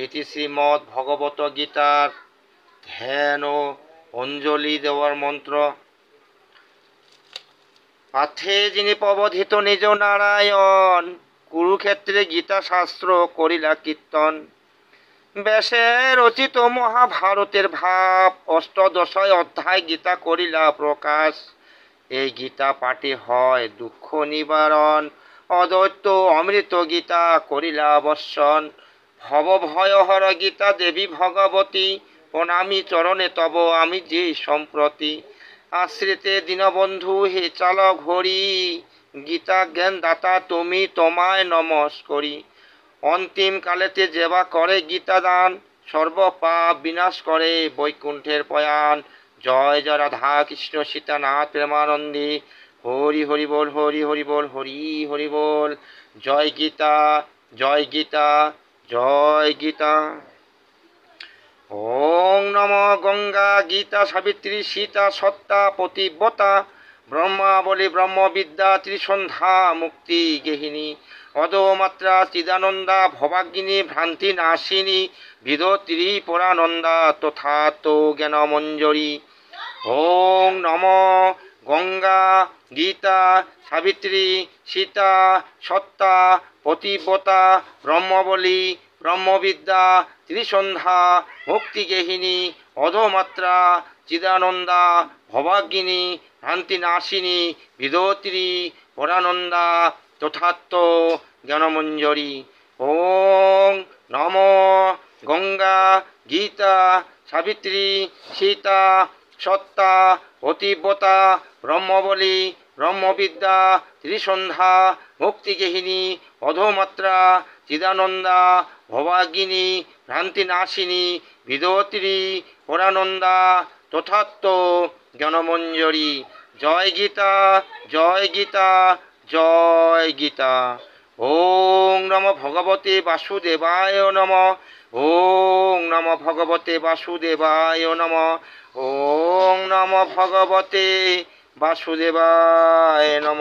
এটি শ্রীমদ্ ভগবত গীতার ধ্যান ও অঞ্জলি দেওয়ার মন্ত্র। পার্থে যিনি প্রবোধিত নিজ নারায়ণ, কুরুক্ষেত্রে গীতা শাস্ত্র করিলা কীর্তন। ব্যাসে রচিত মহাভারতের ভাব, অষ্টাদশয় অধ্যায় গীতা করিলা প্রকাশ। এই গীতা পাঠে হয় দুঃখ নিবারণ, অদ্বৈত অমৃত গীতা করিলা বর্ষণ। ভব ভয়হর গীতা দেবী ভগবতী, প্রণামী চরণে তব আমি যে সম্প্রতি। আশ্রিতে দীনবন্ধু হে চালক হরি, গীতা জ্ঞান দাতা তুমি তোমায় নমস্করি। অন্তিম কালেতে যেবা করে গীতা দান, সর্বপাপ বিনাশ করে বৈকুণ্ঠের পয়ান। জয় জয় রাধা কৃষ্ণ সীতানাথ প্রেমানন্দে। হরি হরি বল, হরি হরি বল, হরি হরি বল। জয় গীতা, জয় গীতা, জয় গীতা। ওং নম গঙ্গা গীতা সাবিত্রী সীতা সত্তা পতিব্রতা, ব্রহ্মাবলী ব্রহ্মবিদ্যা ত্রিসন্ধ্যা মুক্তি গেহিনী। অদমাত্রা চিদানন্দা ভবাগ্নি ভ্রান্তি নাশিনী, বিধত্রী পরানন্দা তথা তো জ্ঞানমঞ্জরী। ওং নম গঙ্গা গীতা সাবিত্রী সীতা সত্তা পতিব্রতা, ব্রহ্মবলী ব্রহ্মবিদ্যা ত্রিসন্ধ্যা মুক্তিগেহিনী। অধমাত্রা চিদানন্দা ভবাগ্নি ভ্রান্তি নাশিনী, বিধত্রী পরানন্দা তথাত্ম জ্ঞানমঞ্জরী। ওং নম গঙ্গা গীতা সাবিত্রী সীতা সত্তা পতিব্রতা, ব্রহ্মবলী ব্রহ্মবিদ্যা ত্রিসন্ধ্যা মুক্তিগেহিনী। অধমাত্রা চিদানন্দা ভবাগ্নি ভ্রান্তি নাশিনী, বিধত্রী পরানন্দা তথাত্ম জ্ঞানমঞ্জরী। জয় গীতা, জয় গীতা, জয় গীতা। ওং নম ভগবতে বাসুদেবায় নম। ওং নম ভগবতে বাসুদেবায় নম। ওং নম ভগবতে বাসুদেবায় নম।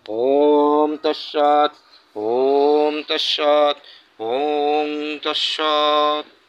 ওম তৎসৎ, ওম তৎসৎ, ওম তৎসৎ।